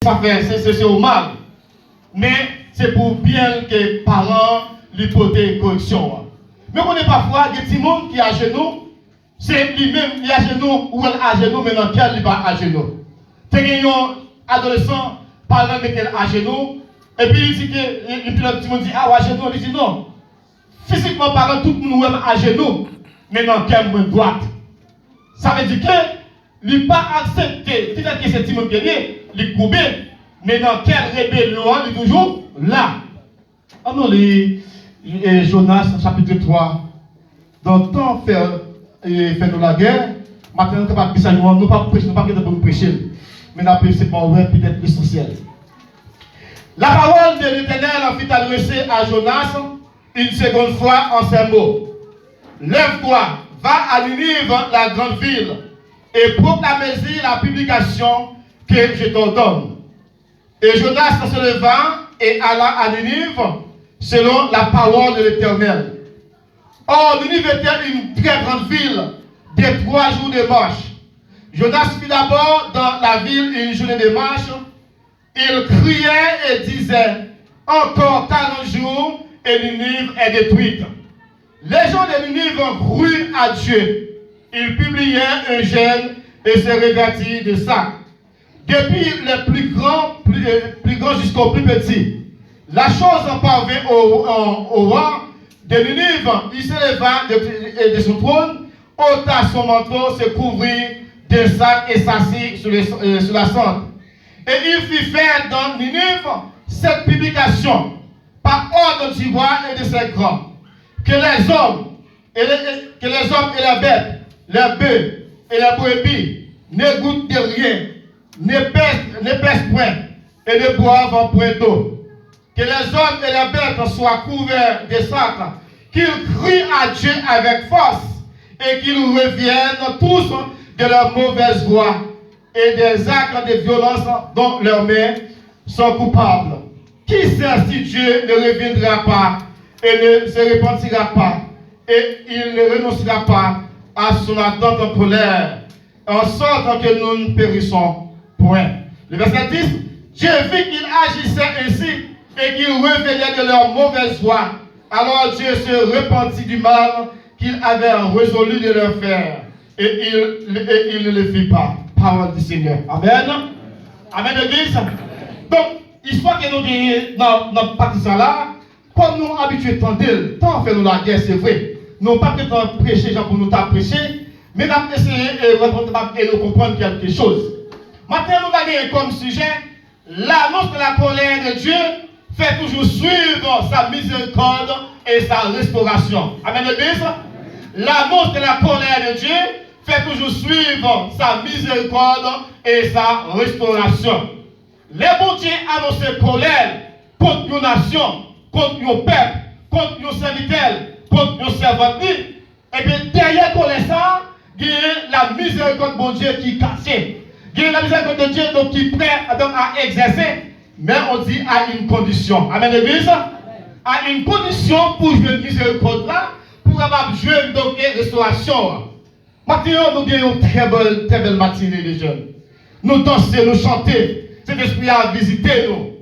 ça fait, c'est au mal. Mais c'est pour bien que les parents lui portent correction. Mais on est parfois des petits monde qui est à genoux, c'est lui-même, il est à genoux, ou elle est à genoux, mais dans quel il n'est pas à genoux. Tu as un adolescent, par exemple, qui est à genoux, et puis il dit que, le petit monde dit, ah, à genoux, il dit non. Physiquement parlant, tout le monde est à genoux, mais dans quel moment droite. Ça veut dire que, il n'a pas accepté, peut-être que c'est petit monde qui est, il est courbé, mais dans quelle rébellion, il est toujours là. Ah non, Jonas, chapitre 3, dans le temps, fait-nous la guerre, maintenant, nous ne sommes pas prêcher, nous ne sommes pas pour prêcher, mais c'est pas peut-être essentiel. La parole de l'Éternel fut adressée à Jonas une seconde fois en ces mots. Lève-toi, va à Ninive, la grande ville, et proclame-y la publication que je t'ordonne. Et Jonas se leva et alla à Ninive selon la parole de l'Éternel. Or, Ninive était une très grande ville de 3 jours de marche. Jonas fut d'abord dans la ville une journée de marche. Il criait et disait, encore 40 jours et Ninive est détruite. Les gens de Ninive crurent à Dieu. Ils publièrent un gel et se revêtirent de sacs. Depuis les plus grands jusqu'aux plus petits. La chose en parvint au roi de Ninive. Il se leva de son trône, ôta son manteau, se couvrit d'un sac et s'assit sur la cendre. Et il fit faire dans Ninive cette publication par ordre du roi et de ses grands, que les hommes et les bêtes, les bœufs et les brebis ne goûtent de rien, ne pèsent point et ne boivent point d'eau. Que les hommes et les bêtes soient couverts de sacs, qu'ils crient à Dieu avec force et qu'ils reviennent tous de leur mauvaise voie et des actes de violence dont leurs mains sont coupables. Qui sait si Dieu ne reviendra pas et ne se repentira pas et il ne renoncera pas à son attente en colère, en sorte que nous ne périssons point. Le verset 10, Dieu vit qu'ils agissaient ainsi et qu'ils revenaient de leur mauvaise voie. Alors Dieu se repentit du mal qu'il avait résolu de leur faire et il ne le fit pas. Parole du Seigneur. Amen. Amen, l'église. Donc, histoire que nous dans notre partie là, comme nous habitués tant fait nous la guerre, c'est vrai. Nous pas que prêcher pour nous prêcher, mais nous avons essayé de comprendre quelque chose. Maintenant, nous avons comme sujet l'annonce de la colère de Dieu fait toujours suivre sa miséricorde et sa restauration. Amen, l'église. L'annonce de la colère de Dieu fait toujours suivre sa miséricorde et sa restauration. Les bons dieux annoncent colère contre nos nations, contre nos peuples, contre nos serviteurs, contre nos servantes. Et bien derrière colère ça, il y a la miséricorde de Dieu qui est cassée. Il y a la miséricorde de Dieu donc, qui est prêt à exercer, mais on dit à une condition. Amen, l'église. À une condition pour jouer une miséricorde là, pour avoir joué donc une restauration. Maintenant, nous avons une très belle matinée, les jeunes. Nous dansons, nous chantons. Cet esprit a visité nous.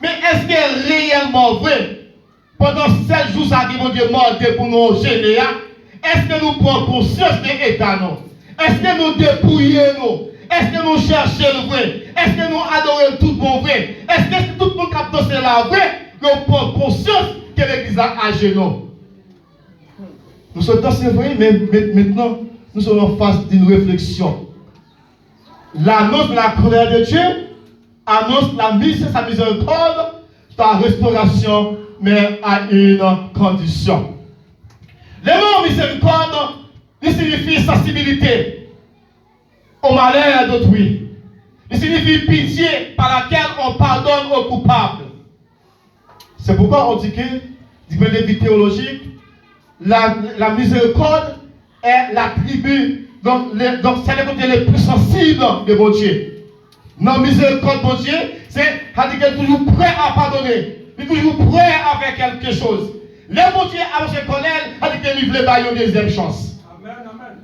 Mais est-ce que c'est réellement vrai? Pendant 7 jours, ça dit, mon Dieu, mort pour nous gêner. Est-ce que nous prenons conscience de l'état? Est-ce que nous dépouillons? Est-ce que nous cherchons le vrai? Est-ce que nous adorons tout bon vrai? Est-ce que tout le monde qui a dansé la vraie, nous prenons conscience que l'Église a à genoux? Nous sommes dansés vrai, mais maintenant, nous sommes en face d'une réflexion. L'annonce de la colère de Dieu annonce la mise sa miséricorde, sa restauration, mais à une condition. Le mot miséricorde, il signifie sensibilité au malheur d'autrui. Il signifie pitié par laquelle on pardonne aux coupables. C'est pourquoi on dit que, du point de vue théologique, la miséricorde est l'attribut, donc c'est le côté le plus sensible de mon Dieu. Non, miséricorde, mon Dieu, c'est qu'il est toujours prêt à pardonner. Il est toujours prêt à faire quelque chose. Le bon Dieu, avec ses collègues, il veut pas une deuxième chance. Amen, amen.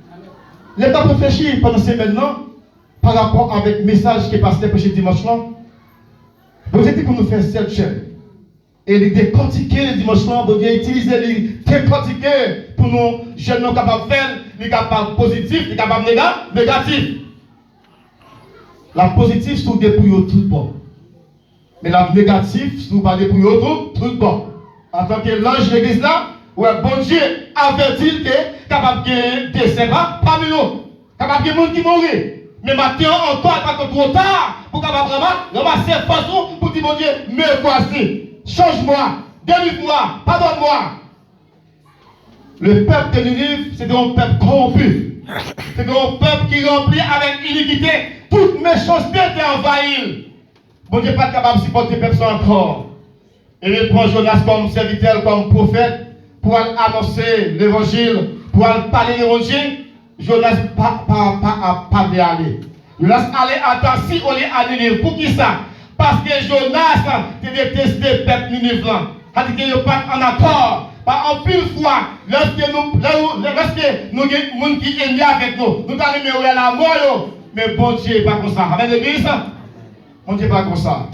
L'état réfléchir pendant ces maintenant, par rapport avec le message qui est passé pour ce dimanche-là, L'objectif pour nous faire cette chaîne. Et les décortiquer les dimanches soirs, bon Dieu, utiliser les décortiquer pour nous jeunes capables de faire, les capables positifs, les capables négatifs. La positive, c'est pour eux tout bon. Mais la négative, c'est pour eux tout bon. En tant que l'ange de l'église là, ouais, bon Dieu avertit que capable de décès parmi nous. Capable de gens qui mourent. Mais maintenant encore, pas trop tard pour capable ramasser force pour dire mon Dieu, me voici. Change-moi, délivre-moi, pardonne-moi. Le peuple de Ninive, c'est un peuple corrompu. C'est un peuple qui remplit avec iniquité. Toute méchanceté était envahie. Bon Dieu n'est pas capable de supporter le peuple encore. Et il prend Jonas comme serviteur, comme prophète, pour annoncer l'évangile, pour parler de l'évangile. Jonas pas aller. Jonas allait à Tarsis au lieu à Ninive. Pour qui ça? Parce que Jonas a détesté le peuple Ninive. C'est-à-dire qu'il n'est pas en accord. Pas en pile fois, lorsque nous avons des gens qui aiment avec nous, nous allons à la mort. Mais bon Dieu n'est pas comme ça. Amen, l'église? Bon Dieu n'est pas comme ça.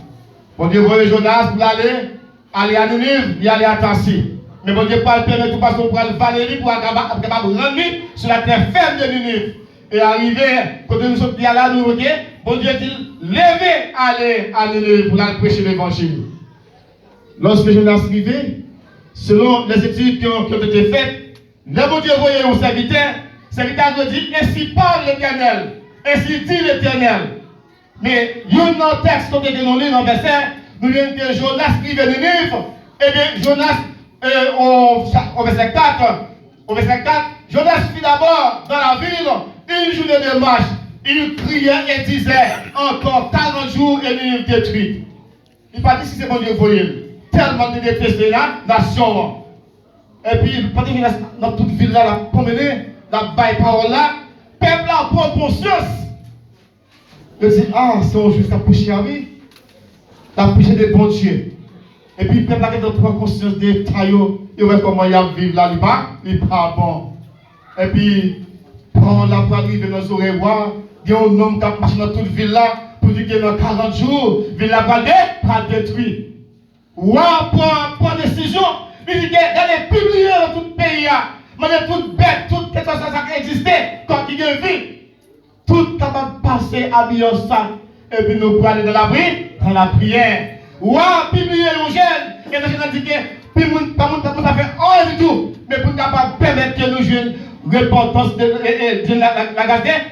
Bon Dieu voyait Jonas pour aller à Ninive, il aller à Tarsis. Mais bon Dieu ne pas le permettre tout parce qu'on prend Valérie pour être capable de rendre sur la terre ferme de Ninive. Et arrivé, quand nous sommes là, nous voyons, bon Dieu dit, levez, allez à Ninive pour aller prêcher l'évangile. Lorsque Jonas arrivé, selon les études qui ont été faites, le bon Dieu voyait un serviteur dit, ainsi parle l'Éternel, ainsi dit l'Éternel. Mais il y a un texte qui est donné dans le verset, nous voyons que Jonas arrive à Ninive, et bien Jonas, au verset 4, Jonas fit d'abord dans la ville une journée de marche. Il criait et disait encore 40 jours et Ninive détruite. Il pas dit si c'est bon Dieu voyait. Tellement de détester la nation. Et puis, pendant que dans toute ville là, la promener, la baille parole là, peuple là prend conscience. Il dit, ah, c'est un juste à prêcher à lui. La prêcher des bons dieux. Et puis, peuple là, qui prend conscience des taillots, il voit comment il y a vivre là, il pas bon. Et puis, prend la voie arriver dans les oreilles, il y a un homme qui a marché dans toute ville là, pour dire que dans 40 jours, la ville là va détruire. Ouah, prend décision, il dit qu'il allait publier dans tout le pays, mais toute bête, toute quelque chose qui existait, quand il y a vie, tout capable de passer à ça, et puis nous pour aller dans la prière. Ouah, publier aux jeunes, et les gens disent que, puis nous pas fait rien du tout, mais pour capable permettre que nous jeunes repentance de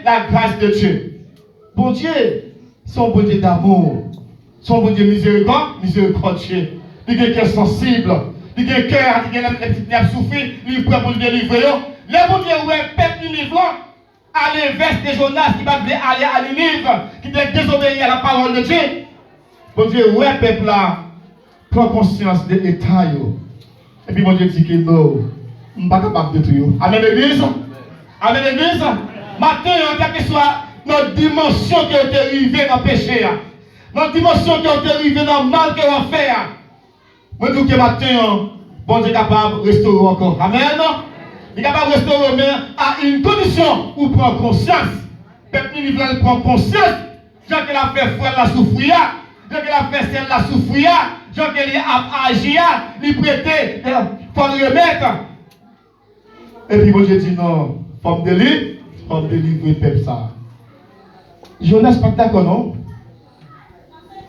la grâce de Dieu. Bon Dieu, son bon Dieu d'amour, son bon Dieu miséricordieux. Il a un cœur sensible, il a un cœur qui a souffert, il est prêt pour le délivrer. Le bon Dieu, ouais, peuple Ninive, à l'inverse de Jonas qui va aller à Ninive, qui doit désobéir à la parole de Dieu. Bon Dieu, ouais, peuple là, prend conscience de l'état. Et puis bon Dieu dit que non, je ne suis pas capable de détruire. Amen, l'église. Amen, l'église. Maintenant, quelle que soit notre dimension qui est arrivée dans le péché, notre dimension qui est arrivée dans le mal qu'on va faire. Moi, je dis que maintenant, bon Dieu est capable de restaurer encore. Amen. Il est capable de restaurer, mais à une condition où prend conscience. Peuple Ninive prend conscience. Jean qu'il a fait frère la souffrir, Jean qu'il a fait celle la souffrir, Jean qu'il a agi, il prêtait, il faut le remettre. Et puis, bon Dieu dit non, il faut me délivrer le peuple ça. Jonas n'est pas d'accord, non?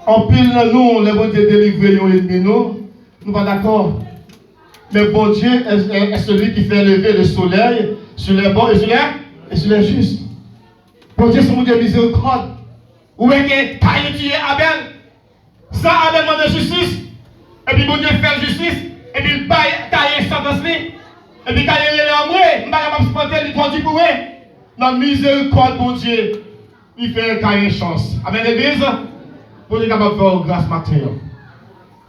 En pile, nous, les bon Dieu délivrer les nous. Nous pas d'accord. Mais bon Dieu est celui qui fait lever le soleil sur les bons et sur les justes. Bon Dieu, c'est mon Dieu miséricorde. Où est-ce que Caïn tué Abel? Sans Abel demande justice. Et puis bon Dieu fait justice. Et puis il paye Caïn sentence. Et puis Caïn est en vrai. Il ne va pas supporter, il conduit pour eux. Dans miséricorde, bon Dieu, il fait Caïn chance. Amen, l'église. Bon Dieu est capable de faire grâce matin.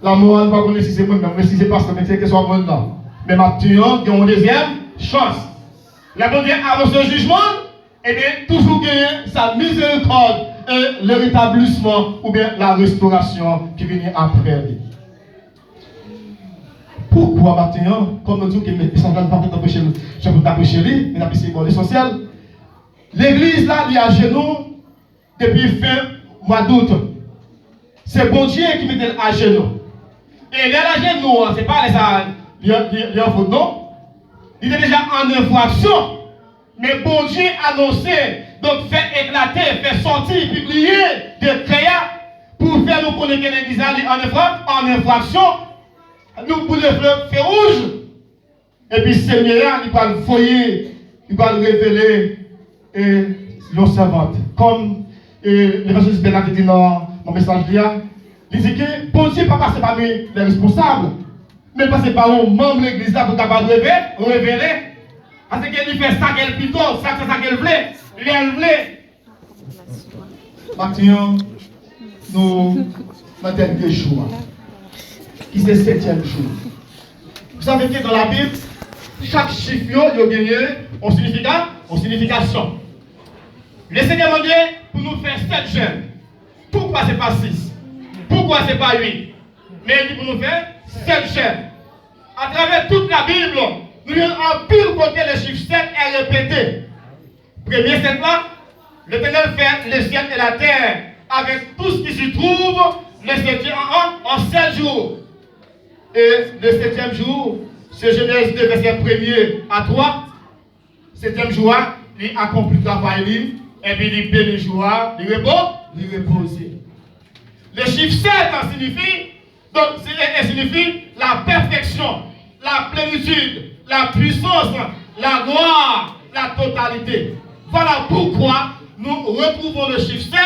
La morale ne va pas connaître si c'est moi-même, mais si c'est pas ça, mais c'est que ce soit moi-même. Mais maintenant, il y a une deuxième chance. La bon Dieu avance le jugement, et bien toujours gagner sa miséricorde et le rétablissement ou bien la restauration qui vient après lui. Pourquoi maintenant, comme nous disons que les gens ne vont pas t'empêcher, je peux t'empêcher lui, mais c'est l'essentiel. L'église là, il est à genoux depuis fin mois d'août. c'est bon Dieu qui met à genoux. Et là, à genoux, c'est pas ça, il y a un faute, non? Il est déjà en infraction. Mais bon Dieu annoncé, donc fait éclater, fait sortir, publier des créas pour faire nous connaître que l'église en infraction. Nous pour le feu rouge. Et puis Seigneur, il va le foyer, il va le révéler et l'observante. Comme l'évangéliste Bernard dit dans mon message là, il dit que bon Dieu ne pas passer par les responsables, mais passer par un membre de l'église là pour capable de révéler. Parce qu'elle fait ça qu'elle plutôt, ça qu'elle voulait, elle voulait. Maintenant, nous avons dernier jour, qui c'est le 7e jour. Vous savez que dans la Bible, chaque chiffre, il y a gagné en signification. Le Seigneur m'a dit pour nous faire 7 jeûnes. Pourquoi ce n'est pas 6? Pourquoi ce n'est pas 8? Mais il dit pour nous faire 7 jeûnes. À travers toute la Bible, nous avons en pile côté le chiffre 7 est répété. Premier 7 là, l'Éternel fait le ciel et la terre avec tout ce qui s'y trouve, le 7e en 7 jours. Et le 7e jour, c'est Genèse 2, verset 1er à 3. 7e jour, il accomplit le travail, et puis il bénit le jour, il repose. Le chiffre 7 signifie la perfection, la plénitude, la puissance, la gloire, la totalité. Voilà pourquoi nous retrouvons le chiffre 7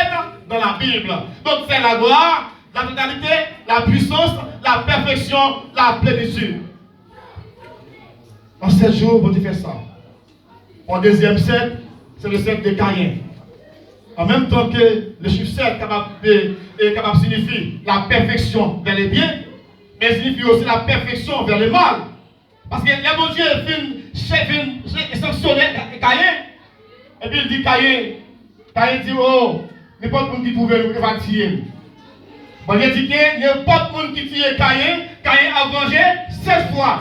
dans la Bible. Donc c'est la gloire, la totalité, la puissance, la perfection, la plénitude. En 7 jours, on dit fait ça. En deuxième 7, c'est le 7 de Caïn. En même temps que le chiffre 7 est capable de signifier la perfection vers les biens, mais signifie aussi la perfection vers le mal. Parce que le bon Dieu vient sanctionner Caïn. Et puis il dit Caïn dit, oh, n'importe qui qui trouve nous, il va tirer. Bon, il dit que n'importe qui tire Caïn a vengé 7 fois.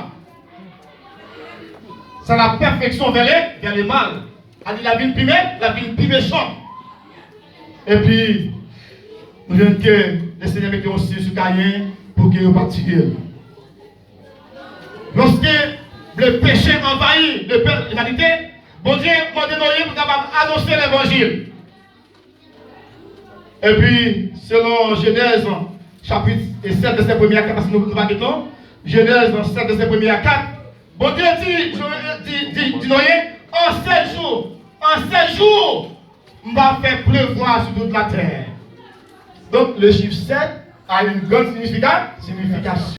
C'est la perfection vers le mal. Elle dit la vie plus méchante. Et puis, nous voulons que le Seigneur mette aussi sur Caïn pour qu'il ne parte. Lorsque le péché envahit l'humanité, bon Dieu m'a donné pour capable annoncer l'évangile. Et puis, selon Genèse, chapitre 7, verset 1er à 4, parce que nous va quitter, Genèse 7, verset 1er à 4, bon Dieu dit Noé, en 7 jours, on va faire pleuvoir sur toute la terre. Donc, le chiffre 7 a une grande signification.